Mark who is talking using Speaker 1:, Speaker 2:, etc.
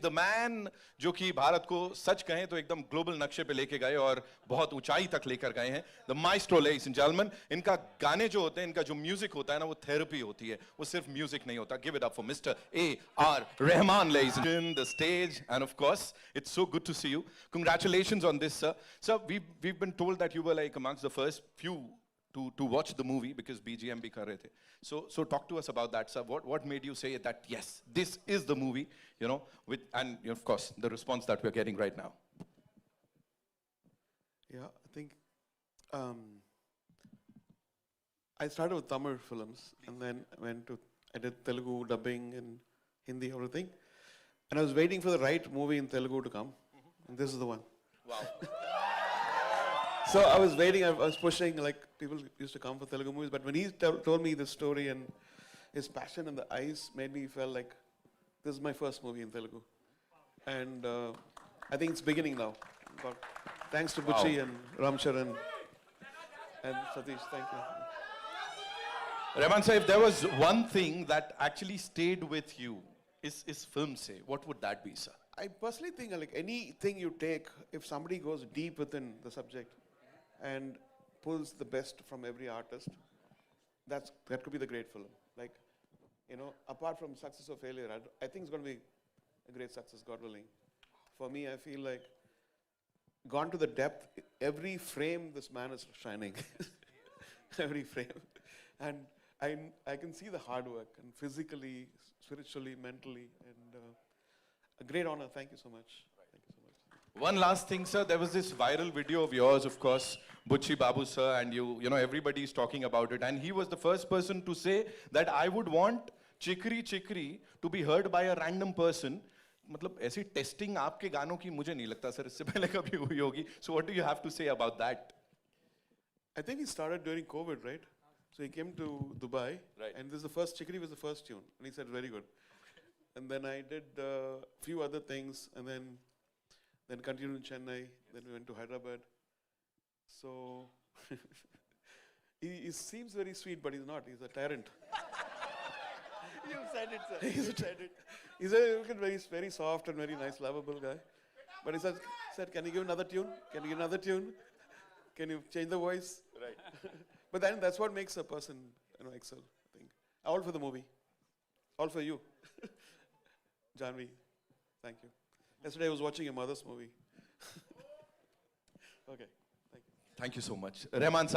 Speaker 1: the man जो कि भारत को सच कहें तो एकदम ग्लोबल नक्शे पे लेके गए और बहुत ऊंचाई तक लेकर गए हैं. The maestro, ladies and gentlemen. इनका गाने जो होते हैं, इनका जो म्यूजिक होता है ना, वो थेरेपी होती है. वो सिर्फ म्यूजिक नहीं होता. Give it up for Mr. A.R. Rahman, ladies and gentlemen. The stage, and of course, it's so good to see you. Congratulations on this, sir. Sir, we've been told that you were like amongst the first few to watch the movie because BGM bhi kar rahe the. So talk to us about that, sir. What made you say that yes, this is the movie, you know, and of course the response that we're getting right now.
Speaker 2: Yeah, I think I started with Tamil films and then I did Telugu dubbing and Hindi, everything. And I was waiting for the right movie in Telugu to come. And this is the one.
Speaker 1: Wow.
Speaker 2: So I was waiting, I was pushing, like people used to come for Telugu movies, but when he told me the story and his passion in the eyes made me feel like this is my first movie in Telugu. And I think it's beginning now. But thanks to Bucci and Ramcharan and Satish, thank you.
Speaker 1: Rahman sir, if there was one thing that actually stayed with you, is film say, what would that be, sir?
Speaker 2: I personally think like anything you take, if somebody goes deep within the subject and pulls the best from every artist, that could be the great film. Like, you know, apart from success or failure, I think it's going to be a great success, God willing. For me, I feel like gone to the depth, every frame this man is shining. Every frame. And I can see the hard work, and physically, spiritually, mentally, and a great honor. Thank you so much. Thank you so much.
Speaker 1: One last thing, sir. There was this viral video of yours, of course, Bucci Babu, sir, and you know, everybody is talking about it. And he was the first person to say that I would want Chikri Chikri to be heard by a random person. मतलब ऐसी testing आपके गानों की मुझे नहीं लगता sir इससे पहले कभी हुई होगी. So what do you have to say about that?
Speaker 2: I think he started during COVID, right? So he came to Dubai,
Speaker 1: right.
Speaker 2: And this is the first, Chikri was the first tune, and he said, very good. And then I did a few other things, and then continued in Chennai, then we went to Hyderabad. So, he seems very sweet, but he's not, he's a tyrant.
Speaker 3: You said it, sir.
Speaker 2: He's a tyrant. He's a very, very soft and very nice, lovable guy. But he said, can you give another tune? Can you give another tune? Can you change the voice?
Speaker 1: Right.
Speaker 2: But then that's what makes a person, you know, excel, I think. All for the movie. All for you. Janvi, thank you. Yesterday I was watching your mother's movie. Okay, thank you.
Speaker 1: Thank you so much. Rahman sir.